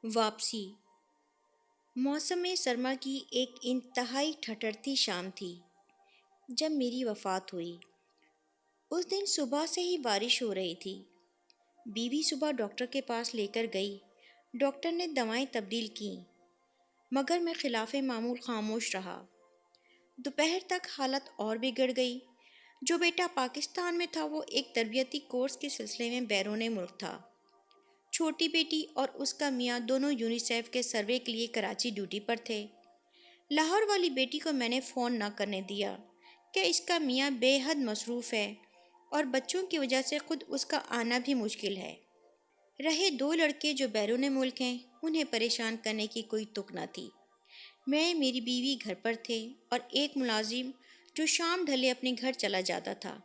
واپسی۔ موسم سرما کی ایک انتہائی ٹھٹرتی شام تھی جب میری وفات ہوئی۔ اس دن صبح سے ہی بارش ہو رہی تھی۔ بیوی صبح ڈاکٹر کے پاس لے کر گئی۔ ڈاکٹر نے دوائیں تبدیل کیں مگر میں خلاف معمول خاموش رہا۔ دوپہر تک حالت اور بگڑ گئی۔ جو بیٹا پاکستان میں تھا وہ ایک تربیتی کورس کے سلسلے میں بیرون ملک تھا۔ چھوٹی بیٹی اور اس کا میاں دونوں یونیسیف کے سروے کے لیے کراچی ڈیوٹی پر تھے۔ لاہور والی بیٹی کو میں نے فون نہ کرنے دیا کہ اس کا میاں بے حد مصروف ہے اور بچوں کی وجہ سے خود اس کا آنا بھی مشکل ہے۔ رہے دو لڑکے جو بیرون ملک ہیں، انہیں پریشان کرنے کی کوئی تک نہ تھی۔ میں میری بیوی گھر پر تھے اور ایک ملازم جو شام ڈھلے اپنے گھر چلا جاتا تھا۔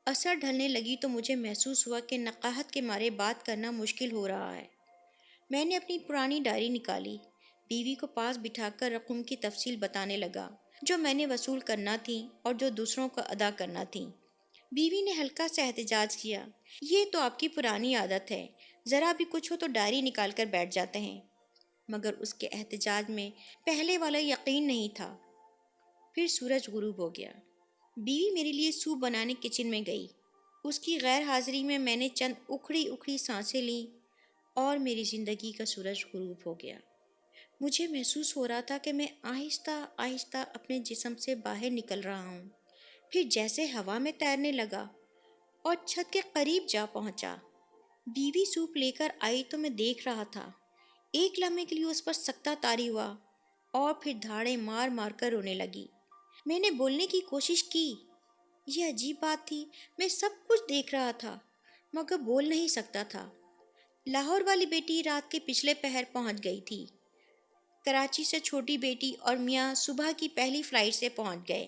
عصر ڈھلنے لگی تو مجھے محسوس ہوا کہ نقاہت کے مارے بات کرنا مشکل ہو رہا ہے۔ میں نے اپنی پرانی ڈائری نکالی، بیوی کو پاس بٹھا کر رقم کی تفصیل بتانے لگا جو میں نے وصول کرنا تھی اور جو دوسروں کو ادا کرنا تھی۔ بیوی نے ہلکا سا احتجاج کیا، یہ تو آپ کی پرانی عادت ہے، ذرا بھی کچھ ہو تو ڈائری نکال کر بیٹھ جاتے ہیں۔ مگر اس کے احتجاج میں پہلے والا یقین نہیں تھا۔ پھر سورج غروب ہو گیا۔ بیوی میرے لیے سوپ بنانے کچن میں گئی۔ اس کی غیر حاضری میں نے چند اکھڑی اکھڑی سانسیں لیں اور میری زندگی کا سورج غروب ہو گیا۔ مجھے محسوس ہو رہا تھا کہ میں آہستہ آہستہ اپنے جسم سے باہر نکل رہا ہوں۔ پھر جیسے ہوا میں تیرنے لگا اور چھت کے قریب جا پہنچا۔ بیوی سوپ لے کر آئی تو میں دیکھ رہا تھا۔ ایک لمحے کے لیے اس پر سکتہ طاری ہوا اور پھر دھاڑیں مار مار کر رونے لگی۔ میں نے بولنے کی کوشش کی۔ یہ عجیب بات تھی، میں سب کچھ دیکھ رہا تھا مگر بول نہیں سکتا تھا۔ لاہور والی بیٹی رات کے پچھلے پہر پہنچ گئی تھی۔ کراچی سے چھوٹی بیٹی اور میاں صبح کی پہلی فلائٹ سے پہنچ گئے۔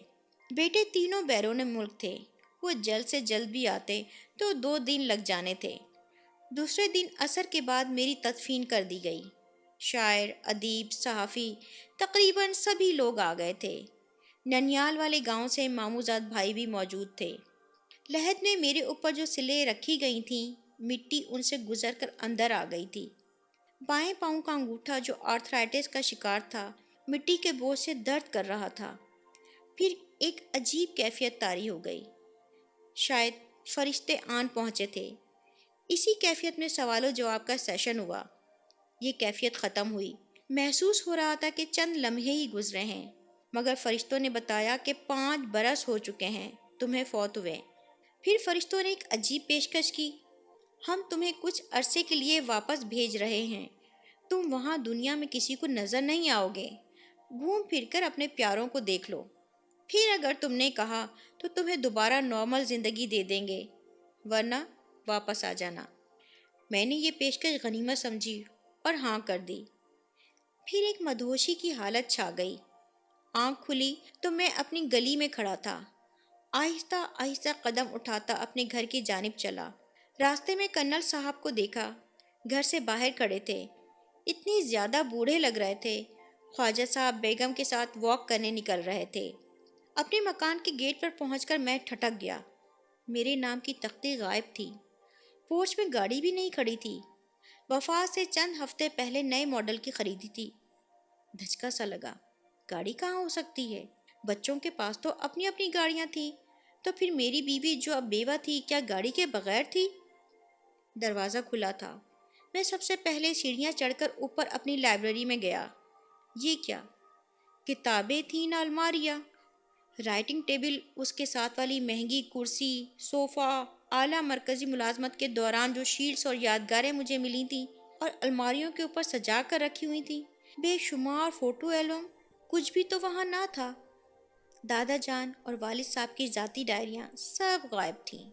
بیٹے تینوں بیرون ملک تھے۔ وہ جلد سے جلد بھی آتے تو 2 دن لگ جانے تھے۔ دوسرے دن عصر کے بعد میری تدفین کر دی گئی۔ شاعر، ادیب، صحافی، تقریباً سبھی لوگ آ گئے تھے۔ ننیال والے گاؤں سے ماموزاد بھائی بھی موجود تھے۔ لحد میں میرے اوپر جو سلیں رکھی گئی تھیں، مٹی ان سے گزر کر اندر آ گئی تھی۔ بائیں پاؤں کا انگوٹھا جو آرتھرائٹس کا شکار تھا، مٹی کے بوجھ سے درد کر رہا تھا۔ پھر ایک عجیب کیفیت طاری ہو گئی۔ شاید فرشتے آن پہنچے تھے۔ اسی کیفیت میں سوال و جواب کا سیشن ہوا۔ یہ کیفیت ختم ہوئی۔ محسوس ہو رہا تھا کہ چند لمحے ہی گزرے ہیں، مگر فرشتوں نے بتایا کہ 5 برس ہو چکے ہیں تمہیں فوت ہوئے۔ پھر فرشتوں نے ایک عجیب پیشکش کی، ہم تمہیں کچھ عرصے کے لیے واپس بھیج رہے ہیں۔ تم وہاں دنیا میں کسی کو نظر نہیں آؤ گے۔ گھوم پھر کر اپنے پیاروں کو دیکھ لو۔ پھر اگر تم نے کہا تو تمہیں دوبارہ نارمل زندگی دے دیں گے، ورنہ واپس آ جانا۔ میں نے یہ پیشکش غنیمت سمجھی اور ہاں کر دی۔ پھر ایک مدہوشی کی حالت چھا گئی۔ آنکھ کھلی تو میں اپنی گلی میں کھڑا تھا۔ آہستہ آہستہ قدم اٹھاتا اپنے گھر کی جانب چلا۔ راستے میں کرنل صاحب کو دیکھا، گھر سے باہر کھڑے تھے۔ اتنے زیادہ بوڑھے لگ رہے تھے۔ خواجہ صاحب بیگم کے ساتھ واک کرنے نکل رہے تھے۔ اپنے مکان کے گیٹ پر پہنچ کر میں ٹھٹک گیا۔ میرے نام کی تختی غائب تھی۔ پورچ میں گاڑی بھی نہیں کھڑی تھی۔ وفات سے چند ہفتے پہلے نئے ماڈل کی خریدی تھی۔ دھچکا سا لگا، گاڑی کہاں ہو سکتی ہے؟ بچوں کے پاس تو اپنی اپنی گاڑیاں تھیں، تو پھر میری بیوی جو اب بیوہ تھی کیا گاڑی کے بغیر تھی؟ دروازہ کھلا تھا۔ میں سب سے پہلے سیڑھیاں چڑھ کر اوپر اپنی لائبریری میں گیا۔ یہ کیا؟ کتابیں تھیں نہ الماریاں۔ رائٹنگ ٹیبل، اس کے ساتھ والی مہنگی کرسی، صوفہ، اعلیٰ مرکزی ملازمت کے دوران جو شیٹس اور یادگاریں مجھے ملی تھیں اور الماریوں کے اوپر سجا کر رکھی ہوئی تھیں، بے شمار فوٹو ایلبم، کچھ بھی تو وہاں نہ تھا۔ دادا جان اور والد صاحب کی ذاتی ڈائریاں سب غائب تھیں۔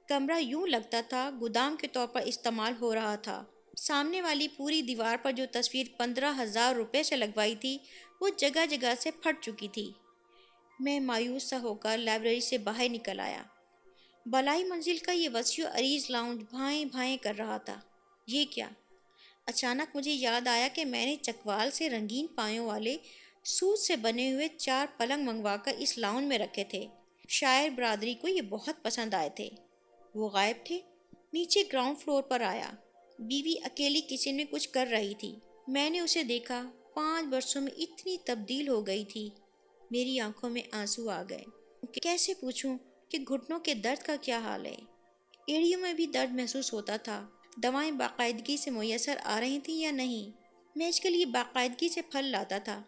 کمرہ یوں لگتا تھا گودام کے طور پر استعمال ہو رہا تھا۔ سامنے والی پوری دیوار پر جو تصویر 15,000 روپے سے لگوائی تھی، وہ جگہ جگہ سے پھٹ چکی تھی۔ میں مایوس سا ہو کر لائبریری سے باہر نکل آیا۔ بالائی منزل کا یہ وسیع و عریض لاؤنج بھائیں بھائیں کر رہا تھا۔ یہ کیا؟ اچانک مجھے یاد آیا کہ میں نے چکوال سے رنگین پایوں والے سوت سے بنے ہوئے 4 پلنگ منگوا کر اس لاؤنج میں رکھے تھے۔ شاعر برادری کو یہ بہت پسند آئے تھے۔ وہ غائب تھے۔ نیچے گراؤنڈ فلور پر آیا۔ بیوی اکیلی کچن میں کچھ کر رہی تھی۔ میں نے اسے دیکھا، 5 برسوں میں اتنی تبدیل ہو گئی تھی۔ میری آنکھوں میں آنسو آ گئے۔ کیسے پوچھوں کہ گھٹنوں کے درد کا کیا حال ہے؟ ایڑیوں میں بھی درد محسوس ہوتا تھا۔ دوائیں باقاعدگی سے میسر آ رہی تھیں یا نہیں؟ میں اس کے لیے باقاعدگی سے پھل لاتا تھا۔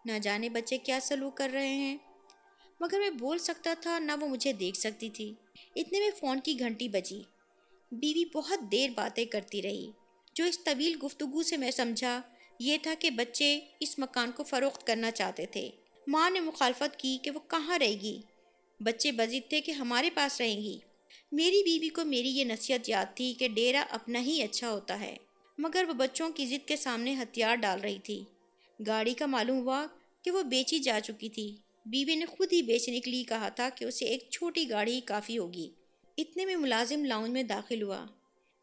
نہ جانے بچے کیا سلوک کر رہے ہیں، مگر میں بول سکتا تھا نہ وہ مجھے دیکھ سکتی تھی۔ اتنے میں فون کی گھنٹی بجی۔ بیوی بہت دیر باتیں کرتی رہی۔ جو اس طویل گفتگو سے میں سمجھا یہ تھا کہ بچے اس مکان کو فروخت کرنا چاہتے تھے۔ ماں نے مخالفت کی کہ وہ کہاں رہے گی۔ بچے بضد تھے کہ ہمارے پاس رہیں گی۔ میری بیوی کو میری یہ نصیحت یاد تھی کہ ڈیرا اپنا ہی اچھا ہوتا ہے، مگر وہ بچوں کی ضد کے سامنے ہتھیار ڈال رہی تھی۔ گاڑی کا معلوم ہوا کہ وہ بیچی جا چکی تھی۔ بیوی نے خود ہی بیچنے کے لیے کہا تھا کہ اسے ایک چھوٹی گاڑی ہی کافی ہوگی۔ اتنے میں ملازم لاؤنج میں داخل ہوا۔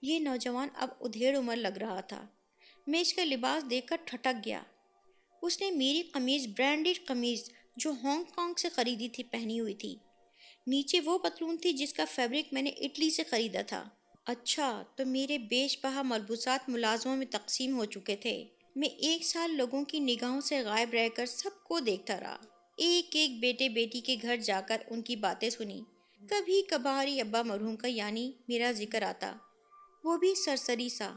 یہ نوجوان اب ادھیڑ عمر لگ رہا تھا۔ میں اس کا لباس دیکھ کر ٹھٹک گیا۔ اس نے میری قمیض، برانڈڈ قمیض جو ہانگ کانگ سے خریدی تھی، پہنی ہوئی تھی۔ نیچے وہ پتلون تھی جس کا فیبرک میں نے اٹلی سے خریدا تھا۔ اچھا، تو میرے بیش بہا ملبوسات ملازموں میں تقسیم ہو چکے تھے۔ میں 1 سال لوگوں کی نگاہوں سے غائب رہ کر سب کو دیکھتا رہا۔ ایک ایک بیٹے بیٹی کے گھر جا کر ان کی باتیں سنی۔ کبھی کبھار ہی ابا مرحوم کا یعنی میرا ذکر آتا، وہ بھی سرسری سا۔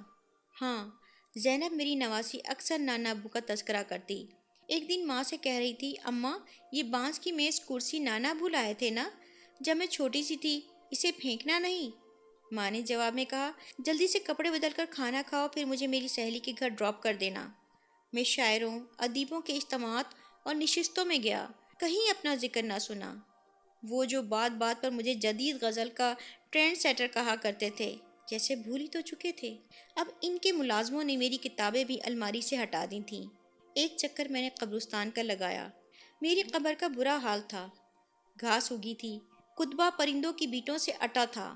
ہاں، زینب میری نواسی اکثر نانا ابو کا تذکرہ کرتی۔ ایک دن ماں سے کہہ رہی تھی، اماں یہ بانس کی میز کرسی نانا ابو لائے تھے نا، جب میں چھوٹی سی تھی، اسے پھینکنا نہیں۔ ماں نے جواب میں کہا، جلدی سے کپڑے بدل کر کھانا کھاؤ، پھر مجھے میری سہیلی کے گھر ڈراپ کر دینا۔ میں شاعروں، ادیبوں کے اجتماعات اور نشستوں میں گیا، کہیں اپنا ذکر نہ سنا۔ وہ جو بات بات پر مجھے جدید غزل کا ٹرینڈ سیٹر کہا کرتے تھے، جیسے بھول ہی تو چکے تھے۔ اب ان کے ملازموں نے میری کتابیں بھی الماری سے ہٹا دی تھیں۔ ایک چکر میں نے قبرستان کا لگایا۔ میری قبر کا برا حال تھا۔ گھاس اگی تھی، کتبہ پرندوں کی بیٹوں سے اٹا تھا۔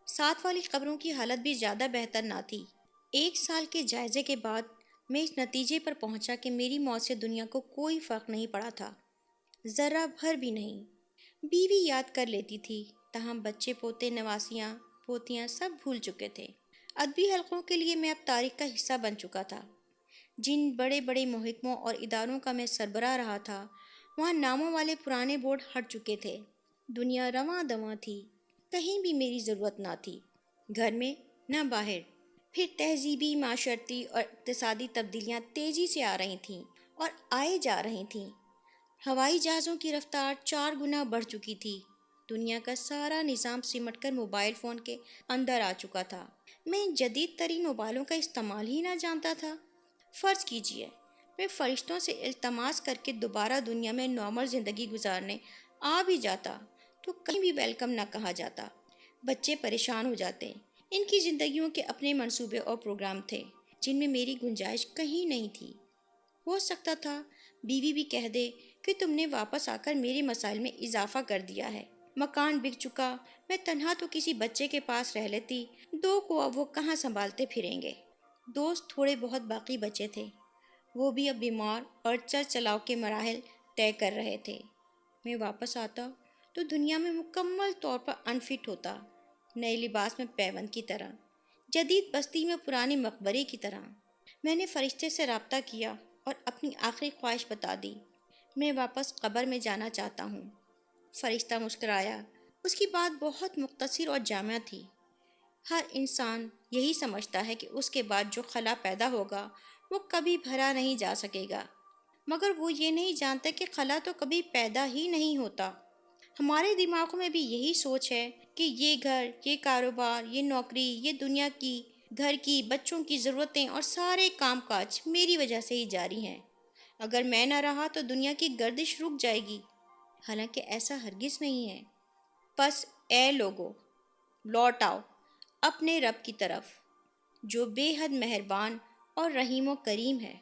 ساتھ والی قبروں کی حالت بھی زیادہ بہتر نہ تھی۔ 1 سال کے جائزے کے بعد میں اس نتیجے پر پہنچا کہ میری موت سے دنیا کو کوئی فرق نہیں پڑا تھا، ذرہ بھر بھی نہیں۔ بیوی یاد کر لیتی تھی، تاہم بچے پوتے نواسیاں پوتیاں سب بھول چکے تھے۔ ادبی حلقوں کے لیے میں اب تاریخ کا حصہ بن چکا تھا۔ جن بڑے بڑے محکموں اور اداروں کا میں سربراہ رہا تھا، وہاں ناموں والے پرانے بورڈ ہٹ چکے تھے۔ دنیا رواں دواں تھی، کہیں بھی میری ضرورت نہ تھی، گھر میں نہ باہر۔ پھر تہذیبی، معاشرتی اور اقتصادی تبدیلیاں تیزی سے آ رہی تھیں اور آئے جا رہی تھیں۔ ہوائی جہازوں کی رفتار 4 گنا بڑھ چکی تھی۔ دنیا کا سارا نظام سمٹ کر موبائل فون کے اندر آ چکا تھا۔ میں ان جدید ترین موبائلوں کا استعمال ہی نہ جانتا تھا۔ فرض کیجئے میں فرشتوں سے التماس کر کے دوبارہ دنیا میں نارمل زندگی گزارنے آ بھی جاتا تو کہیں بھی ویلکم نہ کہا جاتا۔ بچے پریشان ہو جاتے۔ ان کی زندگیوں کے اپنے منصوبے اور پروگرام تھے جن میں میری گنجائش کہیں نہیں تھی۔ ہو سکتا تھا بیوی بھی کہہ دے کہ تم نے واپس آ کر میرے مسائل میں اضافہ کر دیا ہے۔ مکان بک چکا، میں تنہا تو کسی بچے کے پاس رہ لیتی، 2 کو اب وہ کہاں سنبھالتے پھریں گے۔ دوست تھوڑے بہت باقی بچے تھے، وہ بھی اب بیمار اور چل چلاؤ کے مراحل طے کر رہے تھے۔ میں واپس آتا تو دنیا میں مکمل طور پر انفٹ ہوتا، نئے لباس میں پیوند کی طرح، جدید بستی میں پرانے مقبرے کی طرح۔ میں نے فرشتے سے رابطہ کیا اور اپنی آخری خواہش بتا دی، میں واپس قبر میں جانا چاہتا ہوں۔ فرشتہ مسکرایا۔ اس کی بات بہت مختصر اور جامع تھی۔ ہر انسان یہی سمجھتا ہے کہ اس کے بعد جو خلا پیدا ہوگا وہ کبھی بھرا نہیں جا سکے گا، مگر وہ یہ نہیں جانتا کہ خلا تو کبھی پیدا ہی نہیں ہوتا۔ ہمارے دماغوں میں بھی یہی سوچ ہے کہ یہ گھر، یہ کاروبار، یہ نوکری، یہ دنیا کی، گھر کی، بچوں کی ضرورتیں اور سارے کام کاج میری وجہ سے ہی جاری ہیں۔ اگر میں نہ رہا تو دنیا کی گردش رک جائے گی، حالانکہ ایسا ہرگز نہیں ہے۔ بس اے لوگو، لوٹ آؤ اپنے رب کی طرف، جو بے حد مہربان اور رحیم و کریم ہے۔